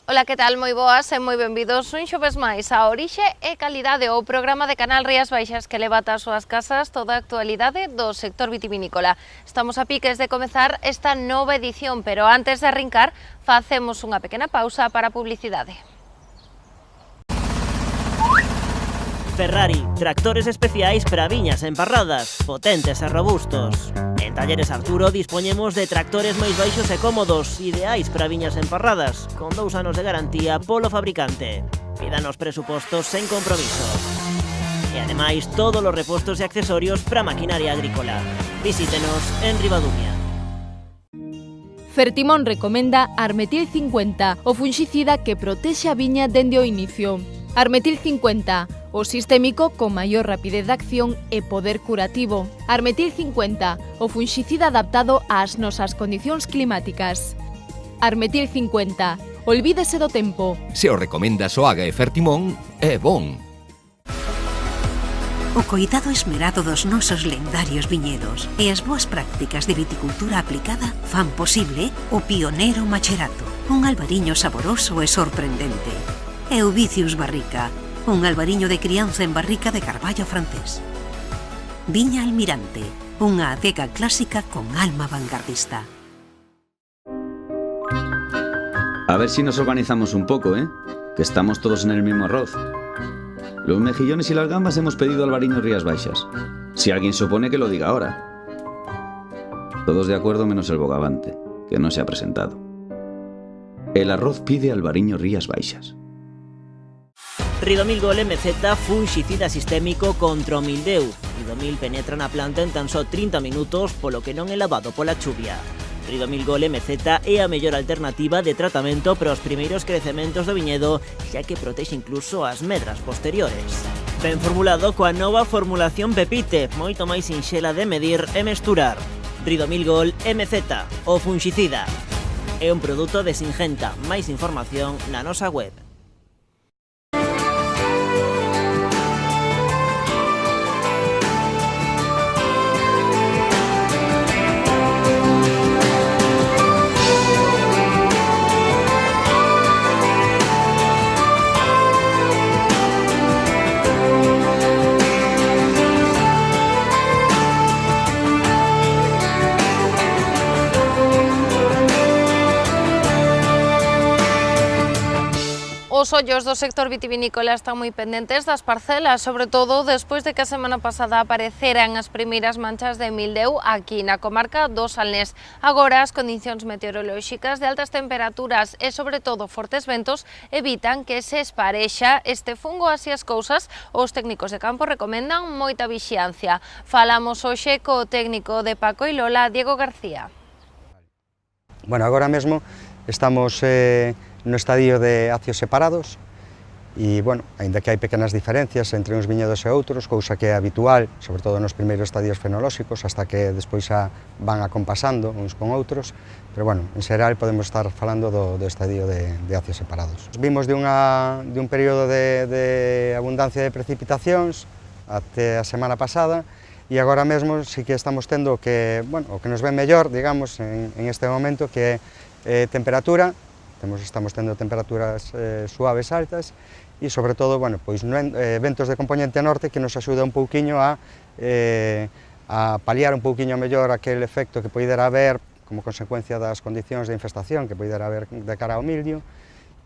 Ola, que tal? Moi boas e moi benvidos un xoves máis a Orixe e Calidade, o programa de Canal Rías Baixas que leva ás súas casas toda a actualidade do sector vitivinícola. Estamos a piques de comezar esta nova edición, pero antes de arrincar, facemos unha pequena pausa para a publicidade. Ferrari, tractores especiais para viñas emparradas, potentes e robustos. En Talleres Arturo dispoñemos de tractores máis baixos e cómodos, ideais para viñas emparradas, con 2 anos de garantía polo fabricante. Pídanos presupostos sen compromiso. E ademais, todos os repostos e accesorios para maquinaria agrícola. Visítenos en Ribadumia. Fertimón recomenda Armetil 50, o funxicida que protexe a viña dende o inicio. Armetil 50, o sistémico con maior rapidez de acción e poder curativo. Armetil 50, o funxicida adaptado ás nosas condicións climáticas. Armetil 50, olvídese do tempo. Se o recomenda Soaga e Fertimón, é bon. O coidado esmerado dos nosos lendarios viñedos e as boas prácticas de viticultura aplicada fan posible o pioneiro Macherato, un albariño saboroso e sorprendente. Euvicius Barrica, un albariño de crianza en barrica de carballo francés. Viña Almirante, unha adega clásica con alma vanguardista. A ver si nos organizamos un poco, ¿eh? Que estamos todos en el mismo arroz. Los mejillones y las gambas hemos pedido albariño Rías Baixas. Si alguien se opone, que lo diga ahora. Todos de acuerdo menos el bogavante, que no se ha presentado. El arroz pide albariño Rías Baixas. Ridomil Gol MZ funxicida sistémico contra o mildeu. Ridomil penetra na planta en tan só 30 minutos, polo que non é lavado pola chuvia. Ridomil Gol MZ é a mellor alternativa de tratamento para os primeiros crecementos do viñedo, xa que protexe incluso as medras posteriores. Ben formulado coa nova formulación Pepite, moito máis sinxela de medir e mesturar. Ridomil Gol MZ, o funxicida. É un produto de Singenta. Máis información na nosa web. Os ollos do sector vitivinícola están moi pendentes das parcelas, sobre todo despois de que a semana pasada apareceran as primeiras manchas de mildeu aquí na comarca do Salnés. Agora, as condicións meteorolóxicas de altas temperaturas e, sobre todo, fortes ventos evitan que se esparexa este fungo. Así as cousas, os técnicos de campo recomendan moita vixiancia. Falamos hoxe co técnico de Paco e Lola, Diego García. Bueno, agora mesmo estamos no estadio de acios separados e, bueno, aínda que hai pequenas diferencias entre uns viñedos e outros, cousa que é habitual, sobre todo nos primeiros estadios fenolóxicos, hasta que despois xa van acompasando uns con outros, pero, bueno, en xeral podemos estar falando do estadio de acios separados. Vimos de un período de abundancia de precipitacións até a semana pasada e agora mesmo sí que estamos tendo o que nos ven mellor, digamos, en este momento, que é temperatura. Estamos tendo temperaturas suaves altas e, sobre todo, pois ventos de componente norte que nos axuda un pouquiño a paliar un pouquiño mellor aquel efecto que poidera haber como consecuencia das condicións de infestación que poidera haber de cara ao mildio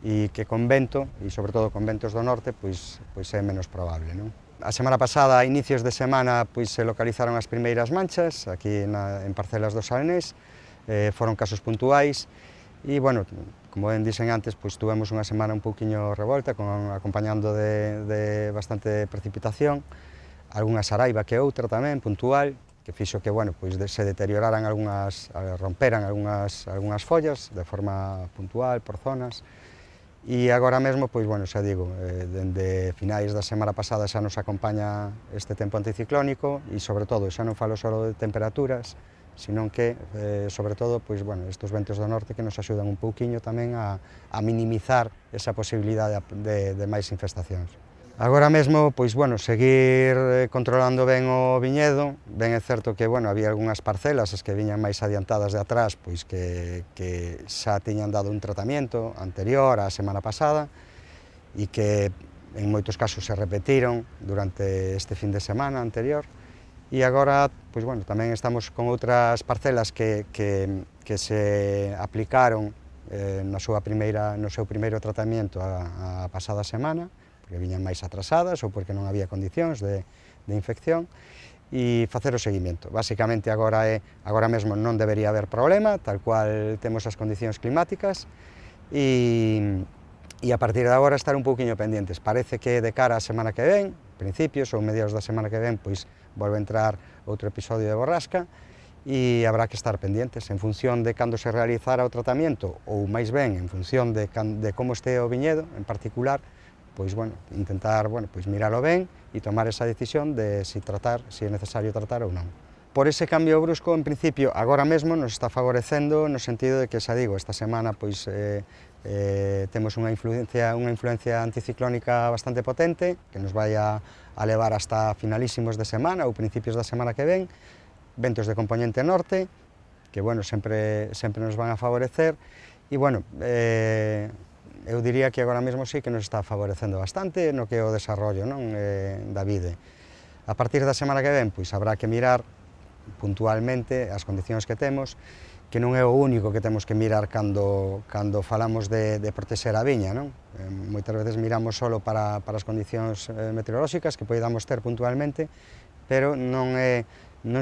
e que con vento, e sobre todo con ventos do norte, pois é menos probable, non? A semana pasada, a inicios de semana, pois se localizaron as primeiras manchas aquí en parcelas do Salnés, foron casos puntuais e, bueno, como ben dixen antes, pois tuvemos unha semana un pouquiño revolta, acompañando de bastante precipitación, algunha saraiva que outra tamén, puntual, que fixo que, bueno, pois se deterioraran romperan algunhas follas de forma puntual, por zonas, e agora mesmo, pois, bueno, xa digo, dende finais da semana pasada xa nos acompaña este tempo anticiclónico e, sobre todo, xa non falo só de temperaturas, senón que, sobre todo, pois, bueno, estes ventos do norte que nos axudan un pouquiño tamén a minimizar esa posibilidade de máis infestacións. Agora mesmo, pois, bueno, seguir controlando ben o viñedo. Ben é certo que, bueno, había algunhas parcelas, as que viñan máis adiantadas de atrás, pois que xa tiñan dado un tratamento anterior á semana pasada e que en moitos casos se repetiron durante este fin de semana anterior. E agora, pois, bueno, tamén estamos con outras parcelas que se aplicaron no seu primeiro tratamento a pasada semana, porque viñan máis atrasadas ou porque non había condicións de infección, e facer o seguimento. Básicamente agora mesmo non debería haber problema, tal cual temos as condicións climáticas, e a partir de agora estar un pouquiño pendientes. Parece que de cara á semana que ven, principios ou mediados da semana que ven, pois volve a entrar outro episodio de borrasca, e habrá que estar pendientes en función de cando se realizara o tratamento, ou máis ben en función de como este o viñedo en particular, pois, bueno, intentar, bueno, pois miralo ben e tomar esa decisión de se é necesario tratar ou non. Por ese cambio brusco, en principio, agora mesmo nos está favorecendo no sentido de que, xa digo, esta semana pois temos unha influencia anticiclónica bastante potente que nos vai a levar hasta finalísimos de semana ou principios da semana que ven, ventos de componente norte, que, bueno, sempre nos van a favorecer, e, bueno, eu diría que agora mesmo sí que nos está favorecendo bastante no que é o desarrollo, non, da vide. A partir da semana que ven, pois, habrá que mirar puntualmente as condicións que temos, que non é o único que temos que mirar cando falamos de protexer a viña, non? Moitas veces miramos só para as condicións meteorolóxicas que poidamos ter puntualmente, pero non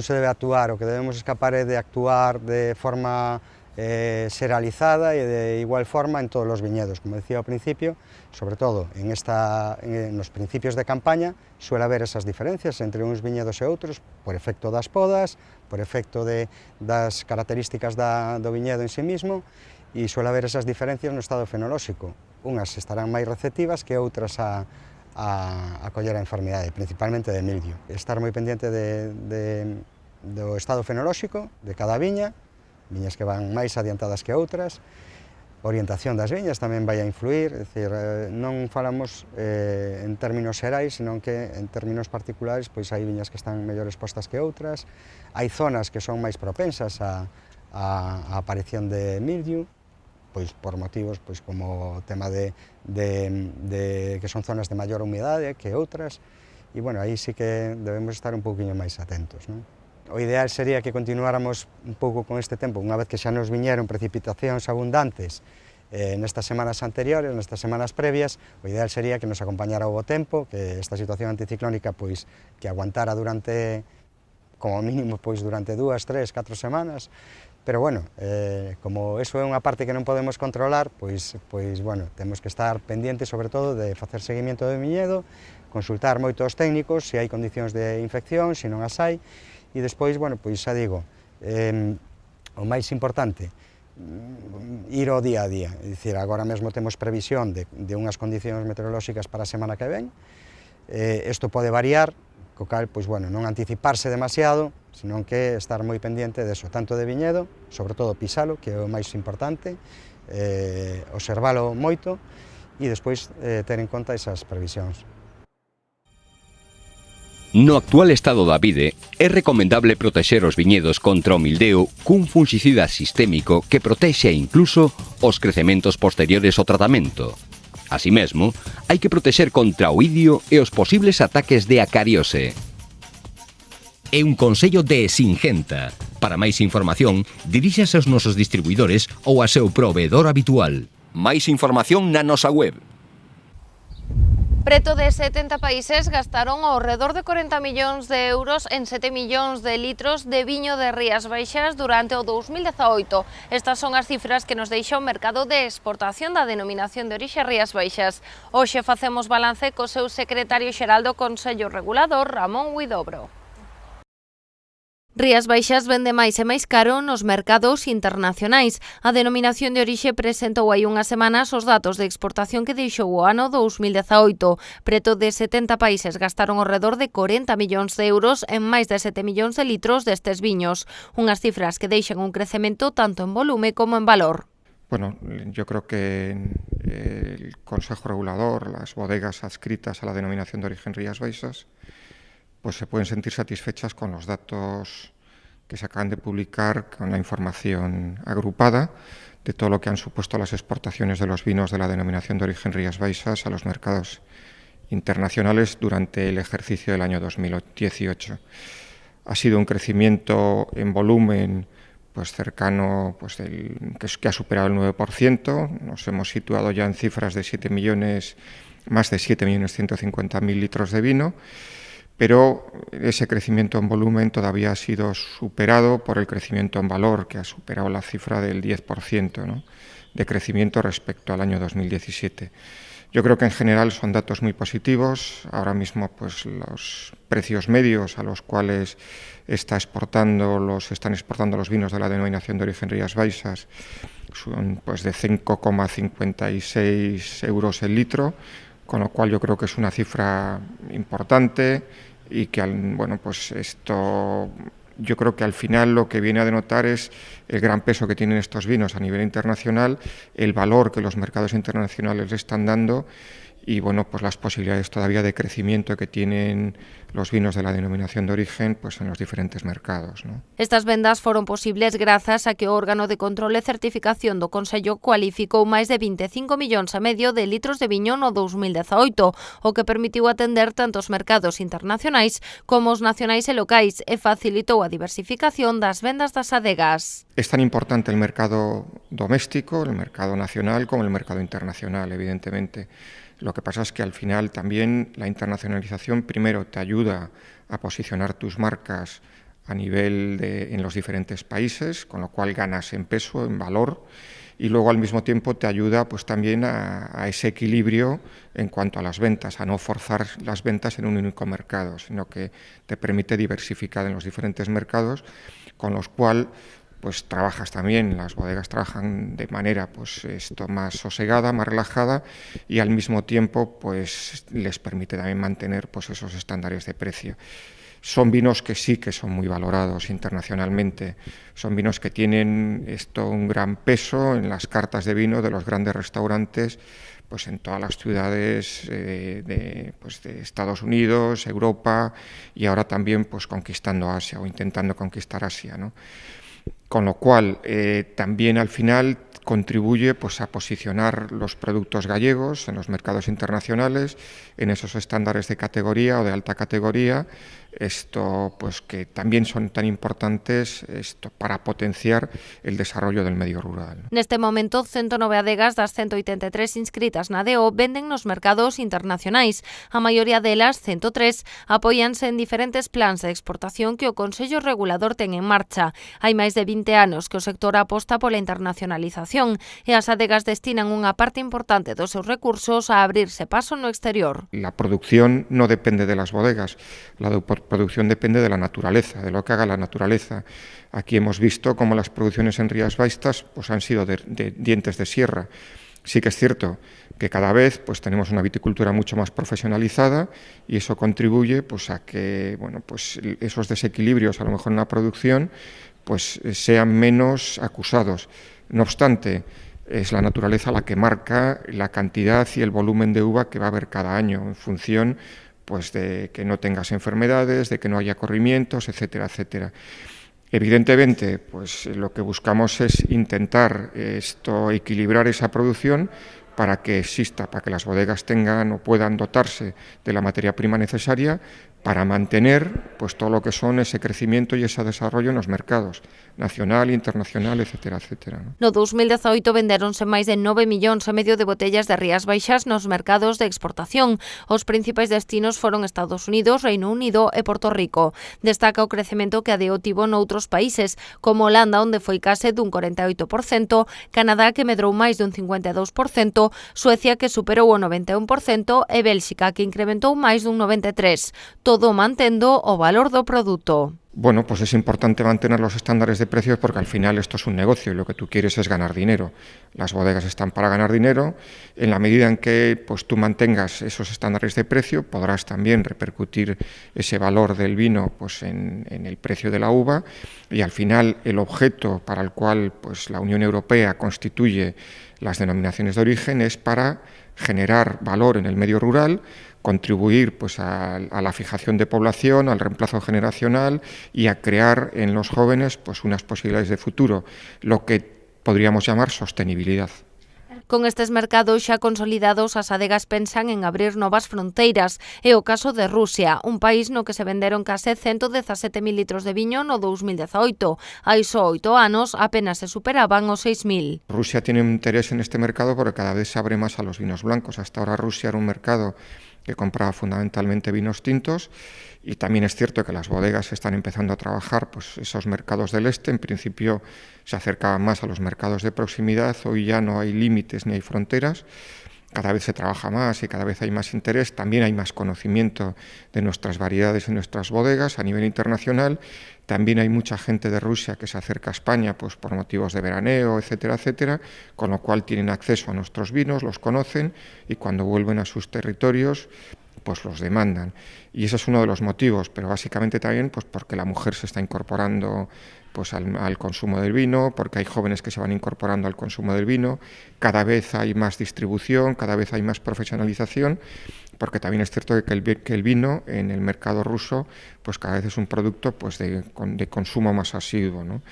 se debe actuar, o que debemos escapar é de actuar de forma seralizada e de igual forma en todos os viñedos. Como decía ao principio, sobre todo nos principios de campaña, suele haber esas diferencias entre uns viñedos e outros por efecto das podas, por efecto das características do viñedo en sí mismo, e suele haber esas diferencias no estado fenolóxico. Unhas estarán máis receptivas que outras a coller a enfermidade, principalmente de mildio. Estar moi pendiente do estado fenolóxico de cada viña, viñas que van máis adiantadas que outras, orientación das viñas tamén vai a influir, é dicir, non falamos en términos xerais, senón que en términos particulares pois hai viñas que están mellor expostas que outras, hai zonas que son máis propensas á aparición de mildiu, pois por motivos pois como o tema de que son zonas de maior humidade que outras, e, bueno, aí sí que debemos estar un pouquiño máis atentos, non? O ideal sería que continuáramos un pouco con este tempo, unha vez que xa nos viñeron precipitacións abundantes nestas semanas anteriores, nestas semanas previas, o ideal sería que nos acompañara o bo tempo, que esta situación anticiclónica pois que aguantara durante, como mínimo, pois durante 2, 3, 4 semanas, pero, bueno, como eso é unha parte que non podemos controlar, pois, bueno, temos que estar pendientes, sobre todo, de facer seguimento do viñedo, consultar moitos técnicos se hai condicións de infección, se non as hai, e despois, bueno, pois xa digo, o máis importante, ir ao día a día, é dicir, agora mesmo temos previsión de unhas condicións meteorolóxicas para a semana que ven, isto pode variar, co cal, pois, bueno, non anticiparse demasiado, senón que estar moi pendiente deso, tanto de viñedo, sobre todo pisalo, que é o máis importante, observalo moito, e despois ter en conta esas previsións. No actual estado da vide, é recomendable protexer os viñedos contra o mildeo cun fungicida sistémico que protexe incluso os crecementos posteriores ao tratamento. Así mesmo, hai que protexer contra o idio e os posibles ataques de acariose. É un consello de Singenta. Para máis información, diríxase aos nosos distribuidores ou a seu proveedor habitual. Máis información na nosa web. Preto de 70 países gastaron ao redor de 40 millóns de euros en 7 millóns de litros de viño de Rías Baixas durante o 2018. Estas son as cifras que nos deixa o mercado de exportación da denominación de orixe Rías Baixas. Hoxe facemos balance co seu secretario xeral do Consello Regulador, Ramón Huidobro. Rías Baixas vende máis e máis caro nos mercados internacionais. A denominación de orixe presentou hai unhas semanas os datos de exportación que deixou o ano 2018. Preto de 70 países gastaron ao redor de 40 millóns de euros en máis de 7 millóns de litros destes viños. Unhas cifras que deixan un crecemento tanto en volume como en valor. Bueno, yo creo que el Consejo Regulador, las bodegas adscritas a la denominación de origen Rías Baixas, pues se pueden sentir satisfechas con los datos que se acaban de publicar, con la información agrupada de todo lo que han supuesto las exportaciones de los vinos de la denominación de origen Rías Baixas a los mercados internacionales durante el ejercicio del año 2018. Ha sido un crecimiento en volumen pues cercano, pues que ha superado el 9%. Nos hemos situado ya en cifras de más de 7.150.000 litros de vino, pero ese crecimiento en volumen todavía ha sido superado por el crecimiento en valor, que ha superado la cifra del 10%, ¿no?, de crecimiento respecto al año 2017. Yo creo que en general son datos muy positivos. Ahora mismo pues los precios medios a los cuales están exportando los vinos de la denominación de origen Rías Baixas son pues de 5,56 euros el litro, con lo cual yo creo que es una cifra importante y que pues esto yo creo que al final lo que viene a denotar es el gran peso que tienen estos vinos a nivel internacional, el valor que los mercados internacionales le están dando y pues las posibilidades todavía de crecimiento que tienen los vinos de la denominación de origen pues en los diferentes mercados, ¿no? Estas vendas foron posibles grazas a que o órgano de control e certificación do Consello cualificou máis de 25,5 millóns de litros de viño no 2018, o que permitiu atender tanto os mercados internacionais como os nacionais e locais e facilitou a diversificación das vendas das adegas. Es tan importante el mercado doméstico, el mercado nacional, como el mercado internacional, evidentemente. Lo que pasa es que al final también la internacionalización primero te ayuda a posicionar tus marcas a nivel en los diferentes países, con lo cual ganas en peso, en valor, y luego al mismo tiempo te ayuda pues también a ese equilibrio en cuanto a las ventas, a no forzar las ventas en un único mercado, sino que te permite diversificar en los diferentes mercados, con los cuales pues trabajas también, las bodegas trabajan de manera pues más sosegada, más relajada y al mismo tiempo pues les permite también mantener pues esos estándares de precio. Son vinos que sí que son muy valorados internacionalmente, son vinos que tienen un gran peso en las cartas de vino de los grandes restaurantes pues en todas las ciudades de Estados Unidos, Europa y ahora también pues conquistando Asia o intentando conquistar Asia, ¿no? Con lo cual también al final contribuye pues, a posicionar los productos gallegos en los mercados internacionales, en esos estándares de categoría o de alta categoría, pues que también son tan importantes para potenciar el desarrollo del medio rural. Neste momento, 109 adegas das 183 inscritas na DO venden nos mercados internacionais. A maioría delas, 103, apóianse en diferentes plans de exportación que o Consello Regulador ten en marcha. Hai máis de 20 anos que o sector aposta pola internacionalización e as adegas destinan unha parte importante dos seus recursos a abrirse paso no exterior. La producción no depende de las bodegas, la producción depende de la naturaleza, de lo que haga la naturaleza. Aquí hemos visto cómo las producciones en Rías Baixas pues, han sido de dientes de sierra. Sí que es cierto que cada vez pues, tenemos una viticultura mucho más profesionalizada y eso contribuye pues, a que pues, esos desequilibrios a lo mejor en la producción pues, sean menos acusados. No obstante, es la naturaleza la que marca la cantidad y el volumen de uva que va a haber cada año en función pues, de que no tengas enfermedades, de que no haya corrimientos, etcétera, etcétera. Evidentemente, pues lo que buscamos es intentar equilibrar esa producción para que las bodegas tengan o puedan dotarse de la materia prima necesaria para mantener pues todo lo que son ese crecimiento y ese desarrollo en los mercados nacional, internacional, etcétera, etcétera, ¿no? No 2018 vendéronse máis de 9,5 millóns de botellas de Rías Baixas nos mercados de exportación. Os principais destinos foron Estados Unidos, Reino Unido e Porto Rico. Destaca o crecemento que a DO tivo noutros países, como Holanda, onde foi case dun 48%, Canadá, que medrou máis dun 52%, Suecia, que superou o 91%, e Bélxica, que incrementou máis dun 93%. Todo mantendo o valor do produto. Bueno, pues es importante mantener los estándares de precios porque al final esto es un negocio y lo que tú quieres es ganar dinero. Las bodegas están para ganar dinero. En la medida en que pues, tú mantengas esos estándares de precio, podrás también repercutir ese valor del vino pues, en el precio de la uva y al final el objeto para el cual pues, la Unión Europea constituye las denominaciones de origen es para generar valor en el medio rural, contribuir pues, a la fijación de población, al reemplazo generacional y a crear en los jóvenes pues, unas posibilidades de futuro, lo que podríamos llamar sostenibilidad. Con estes mercados xa consolidados, as adegas pensan en abrir novas fronteiras. É o caso de Rusia, un país no que se venderon case 117.000 litros de viño no 2018. Hai só 8 anos apenas se superaban os 6.000. Rusia tiene un interés en este mercado porque cada vez se abre más a los vinos blancos. Hasta ahora Rusia era un mercado que compraba fundamentalmente vinos tintos, y también es cierto que las bodegas están empezando a trabajar pues, esos mercados del este. En principio se acercaban más a los mercados de proximidad, hoy ya no hay límites ni hay fronteras, cada vez se trabaja más y cada vez hay más interés, también hay más conocimiento de nuestras variedades en nuestras bodegas a nivel internacional. También hay mucha gente de Rusia que se acerca a España pues, por motivos de veraneo, etcétera, etcétera, con lo cual tienen acceso a nuestros vinos, los conocen y cuando vuelven a sus territorios pues los demandan. Y ese es uno de los motivos, pero básicamente también pues, porque la mujer se está incorporando pues, al consumo del vino, porque hay jóvenes que se van incorporando al consumo del vino, cada vez hay más distribución, cada vez hay más profesionalización, porque también es cierto que el vino en el mercado ruso pues cada vez es un producto pues de consumo más asiduo, ¿no?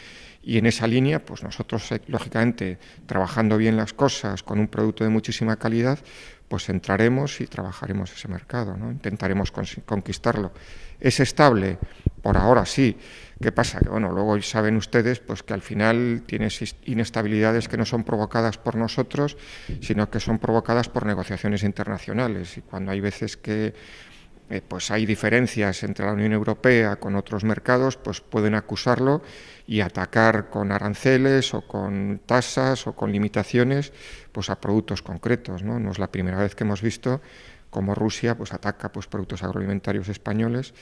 Y en esa línea, pues nosotros, lógicamente, trabajando bien las cosas, con un producto de muchísima calidad, pues entraremos y trabajaremos ese mercado, ¿no? Intentaremos conquistarlo. ¿Es estable? Por ahora sí. ¿Qué pasa? Que bueno, luego saben ustedes pues que al final tienes inestabilidades que no son provocadas por nosotros, sino que son provocadas por negociaciones internacionales. Y cuando hay veces que pues hay diferencias entre la Unión Europea con otros mercados, pues pueden acusarlo y atacar con aranceles o con tasas o con limitaciones pues a productos concretos, ¿no? No es la primera vez que hemos visto cómo Rusia pues ataca pues productos agroalimentarios españoles.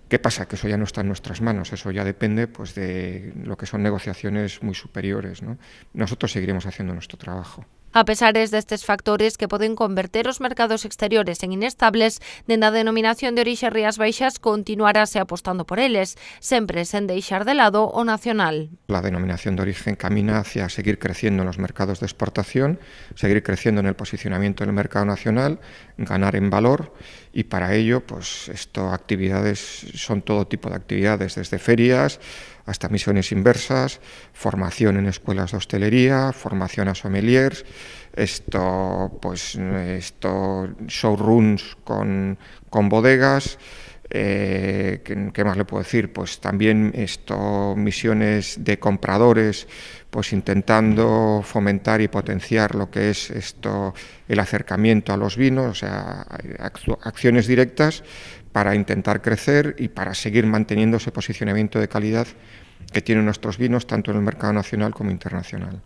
¿Qué pasa? Que eso ya no está en nuestras manos, eso ya depende pues de lo que son negociaciones muy superiores, ¿no? Nosotros seguiremos haciendo nuestro trabajo. A pesares destes factores que poden converter os mercados exteriores en inestables, dende a denominación de orixe Rías Baixas continuarase apostando por eles, sempre sen deixar de lado o nacional. La denominación de origen camina hacia seguir creciendo en los mercados de exportación, seguir creciendo en el posicionamiento en el mercado nacional, ganar en valor, y para ello pues actividades son todo tipo de actividades, desde ferias hasta misiones inversas, formación en escuelas de hostelería, formación a sommeliers, showrooms con bodegas, ¿qué más le puedo decir? Pues también misiones de compradores, pues intentando fomentar y potenciar lo que es el acercamiento a los vinos, o sea, acciones directas para intentar crecer y para seguir manteniendo ese posicionamiento de calidad que tienen nuestros vinos tanto en el mercado nacional como internacional.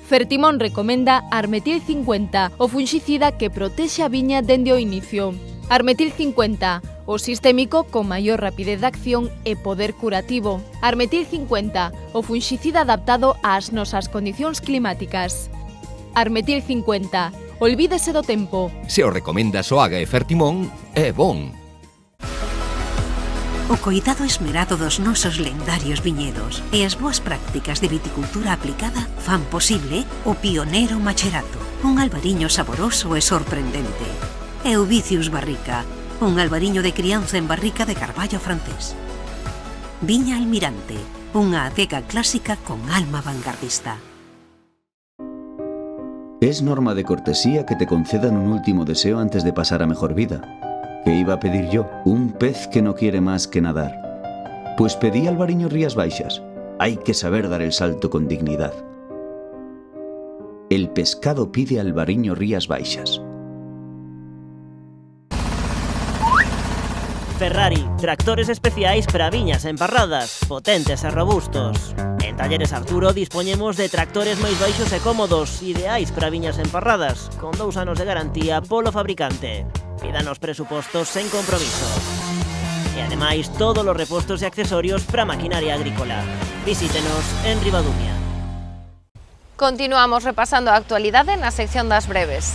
Fertimón recomenda Armetil 50, o funxicida que protexe a viña dende o inicio. Armetil 50, o sistémico con maior rapidez de acción e poder curativo. Armetil 50, o funxicida adaptado ás nosas condicións climáticas. Armetil 50, olvídese do tempo. Se o recomenda Soaga e Fertimón, é bon. O coidado esmerado dos nosos lendarios viñedos e as boas prácticas de viticultura aplicada fan posible o pioneiro Macherato, un albariño saboroso e sorprendente. Euvicius Barrica, un albariño de crianza en barrica de carballo francés. Viña Almirante, unha adega clásica con alma vanguardista. Es norma de cortesía que te concedan un último deseo antes de pasar a mejor vida. ¿Qué iba a pedir yo? Un pez que no quiere más que nadar. Pues pedí albariño Rías Baixas. Hay que saber dar el salto con dignidad. El pescado pide albariño Rías Baixas. Ferrari, tractores especiais para viñas emparradas, potentes e robustos. En Talleres Arturo dispoñemos de tractores máis baixos e cómodos, ideais para viñas emparradas, con 2 anos de garantía polo fabricante. Pídanos presupostos sen compromiso. E ademais, todos os repostos e accesorios para maquinaria agrícola. Visítenos en Ribadumia. Continuamos repasando a actualidade na sección das breves.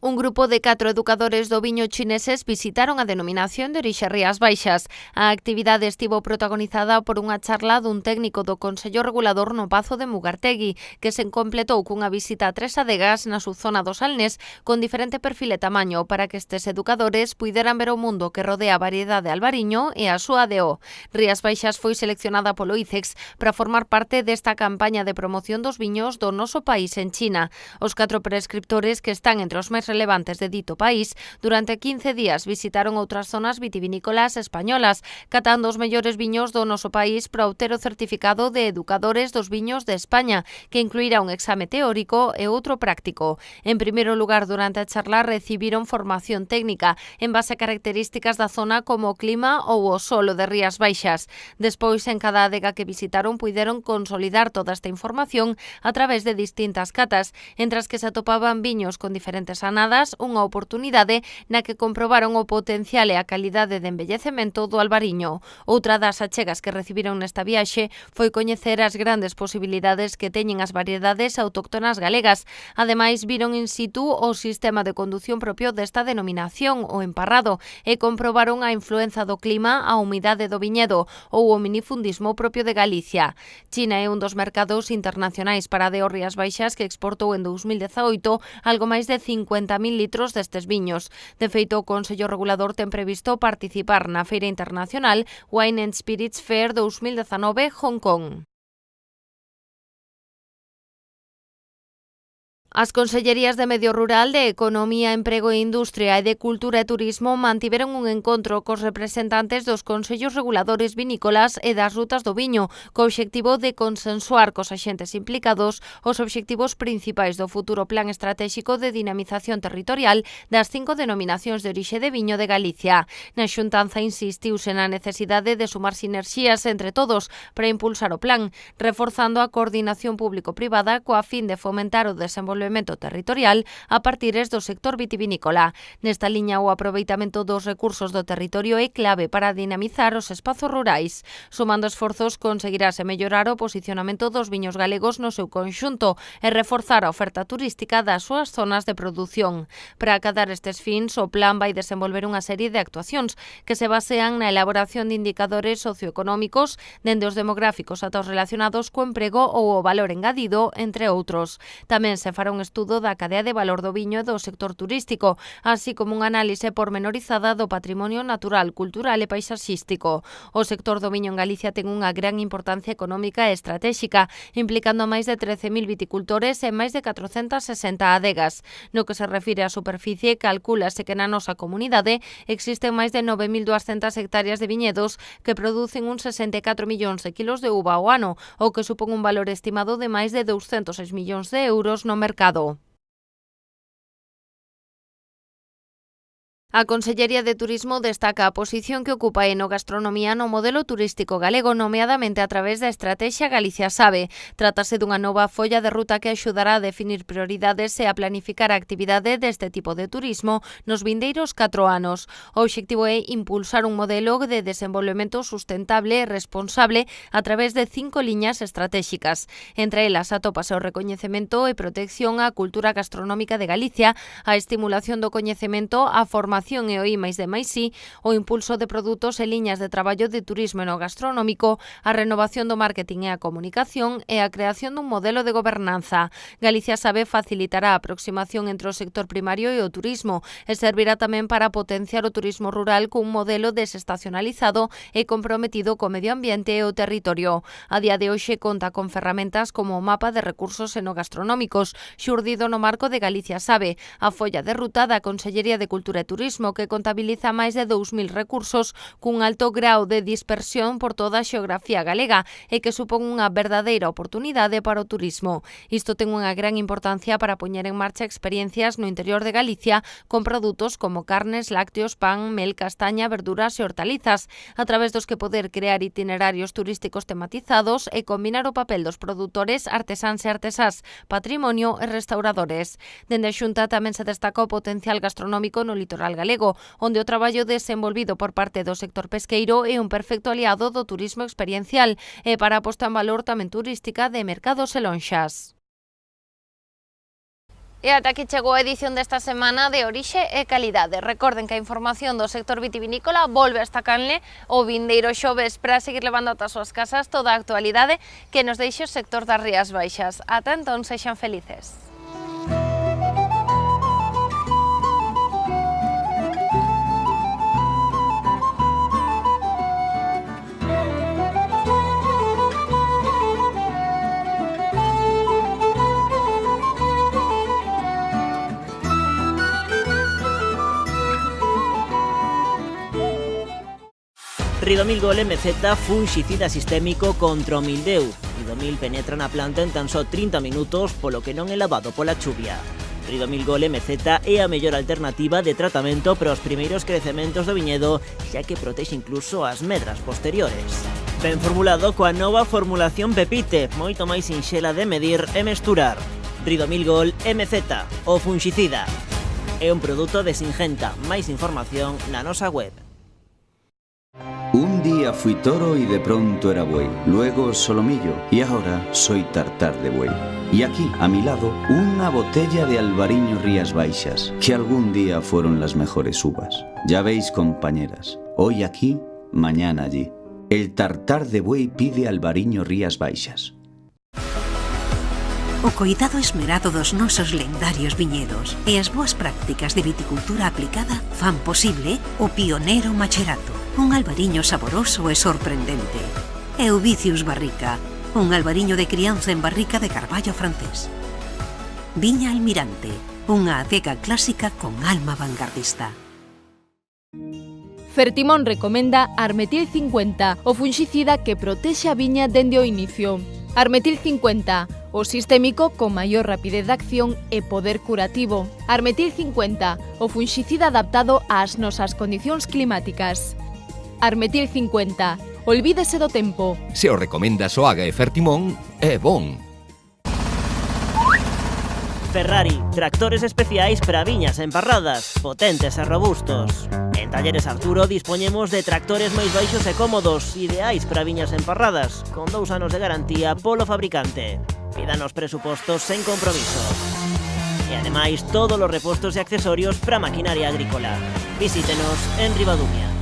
Un grupo de 4 educadores do viño chineses visitaron a denominación de orixe Rías Baixas. A actividade estivo protagonizada por unha charla dun técnico do Consello Regulador no Pazo de Mugartegui, que se completou cunha visita a 3 adegas na subzona do Salnés con diferente perfil e tamaño para que estes educadores puideran ver o mundo que rodea a variedade albariño e a súa ADO. Rías Baixas foi seleccionada polo ICEX para formar parte desta campaña de promoción dos viños do noso país en China. Os 4 prescriptores que están entre os máis relevantes de dito país, durante 15 días visitaron outras zonas vitivinícolas españolas, catando os mellores viños do noso país para obter o certificado de educadores dos viños de España, que incluirá un exame teórico e outro práctico. En primeiro lugar, durante a charla recibiron formación técnica en base a características da zona como o clima ou o solo de Rías Baixas. Despois, en cada adega que visitaron, puideron consolidar toda esta información a través de distintas catas, entre as que se atopaban viños con diferentes anadas, unha oportunidade na que comprobaron o potencial e a calidade de embellecemento do albariño. Outra das achegas que recibiron nesta viaxe foi coñecer as grandes posibilidades que teñen as variedades autóctonas galegas. Ademais, viron in situ o sistema de condución propio desta denominación, o emparrado, e comprobaron a influenza do clima, a humidade do viñedo ou o minifundismo propio de Galicia. China é un dos mercados internacionais para a ADO Rías Baixas, que exportou en 2018 algo máis de 50.000 litros destes viños. De feito, o Consello Regulador ten previsto participar na Feira Internacional Wine and Spirits Fair 2019 Hong Kong. As Consellerías de Medio Rural, de Economía, Emprego e Industria e de Cultura e Turismo mantiveron un encontro cos representantes dos Consellos Reguladores Vinícolas e das rutas do viño, co obxectivo de consensuar cos axentes implicados os obxectivos principais do futuro Plan Estratéxico de Dinamización Territorial das 5 denominacións de orixe de viño de Galicia. Na xuntanza insistiuse na necesidade de sumar sinerxías entre todos para impulsar o plan, reforzando a coordinación público-privada coa fin de fomentar o desenvolvemento territorial a partires do sector vitivinícola. Nesta liña, o aproveitamento dos recursos do territorio é clave para dinamizar os espazos rurais. Sumando esforzos, conseguirase mellorar o posicionamento dos viños galegos no seu conxunto e reforzar a oferta turística das súas zonas de produción. Para acadar estes fins, o plan vai desenvolver unha serie de actuacións que se basean na elaboración de indicadores socioeconómicos, dende os demográficos ata os relacionados co emprego ou o valor engadido, entre outros. Tamén se fará un estudo da cadea de valor do viño e do sector turístico, así como un análise pormenorizada do patrimonio natural, cultural e paisaxístico. O sector do viño en Galicia ten unha gran importancia económica e estratéxica, implicando a máis de 13.000 viticultores e máis de 460 adegas. No que se refire á superficie, calcúlase que na nosa comunidade existen máis de 9.200 hectáreas de viñedos que producen uns 64 millóns de kilos de uva ao ano, o que supón un valor estimado de máis de 206 millóns de euros no mercado. A Consellería de Turismo destaca a posición que ocupa a enogastronomía no modelo turístico galego, nomeadamente a través da Estrategia Galicia Sabe. Trátase dunha nova folla de ruta que axudará a definir prioridades e a planificar a actividade deste tipo de turismo nos vindeiros 4 anos. O obxectivo é impulsar un modelo de desenvolvemento sustentable e responsable a través de 5 liñas estratégicas. Entre elas atópase o recoñecemento e protección á cultura gastronómica de Galicia, a estimulación do coñecemento, a formación e o I+D+I, o impulso de produtos e liñas de traballo de turismo enogastronómico, a renovación do marketing e a comunicación e a creación dun modelo de gobernanza. Galicia Sabe facilitará a aproximación entre o sector primario e o turismo e servirá tamén para potenciar o turismo rural cun modelo desestacionalizado e comprometido co medio ambiente e o territorio. A día de hoxe conta con ferramentas como o mapa de recursos enogastronómicos, xurdido no marco de Galicia Sabe, a folla de ruta da Consellería de Cultura e Turismo, que contabiliza máis de 2.000 recursos cun alto grao de dispersión por toda a xeografía galega e que supón unha verdadeira oportunidade para o turismo. Isto ten unha gran importancia para poñer en marcha experiencias no interior de Galicia con produtos como carnes, lácteos, pan, mel, castaña, verduras e hortalizas, a través dos que poder crear itinerarios turísticos tematizados e combinar o papel dos produtores, artesáns e artesás, patrimonio e restauradores. Dende a Xunta tamén se destaca o potencial gastronómico no litoral galego, onde o traballo desenvolvido por parte do sector pesqueiro é un perfecto aliado do turismo experiencial e para a posta en valor tamén turística de mercados e lonxas. E ata aquí chegou a edición desta semana de Orixe e Calidade. Recorden que a información do sector vitivinícola volve esta canle o vindeiro xoves para seguir levando ata as súas casas toda a actualidade que nos deixe o sector das Rías Baixas. Ata entón, sexan felices. Ridomil Gol MZ fungicida sistémico contra o mildeu. Ridomil penetra na planta en tan só 30 minutos, polo que non é lavado pola chuvia. Ridomil Gol MZ é a mellor alternativa de tratamento para os primeiros crecementos do viñedo, xa que protexe incluso as medras posteriores. Ben formulado coa nova formulación Pepite, moito máis sinxela de medir e mesturar. Ridomil Gol MZ, o fungicida. É un produto de Singenta. Máis información na nosa web. Un día fui toro y de pronto era buey, luego solomillo y ahora soy tartar de buey. Y aquí, a mi lado, una botella de Albariño Rías Baixas, que algún día fueron las mejores uvas. Ya veis, compañeras, hoy aquí, mañana allí. El tartar de buey pide Albariño Rías Baixas. O coidado esmerado dos nosos lendarios viñedos e as boas prácticas de viticultura aplicada fan posible o pioneiro macherato, un albariño saboroso e sorprendente. E o Vicius Barrica, un albariño de crianza en barrica de carballo francés. Viña Almirante, unha adega clásica con alma vanguardista. Fertimón recomenda Armetil 50, o fungicida que protexe a viña dende o inicio. Armetil 50, o sistémico con maior rapidez de acción e poder curativo. Armetil 50, o fungicida adaptado ás nosas condicións climáticas. Armetil 50, olvídese do tempo. Se o recomenda Soaga e Fertimón, é bon. Ferrari, tractores especiais para viñas emparradas, potentes e robustos. En Talleres Arturo dispoñemos de tractores máis baixos e cómodos, ideais para viñas emparradas, con 2 anos de garantía polo fabricante. Pídanos presupostos sen compromiso. E ademais, todos os repostos e accesorios para maquinaria agrícola. Visítenos en Ribadumia.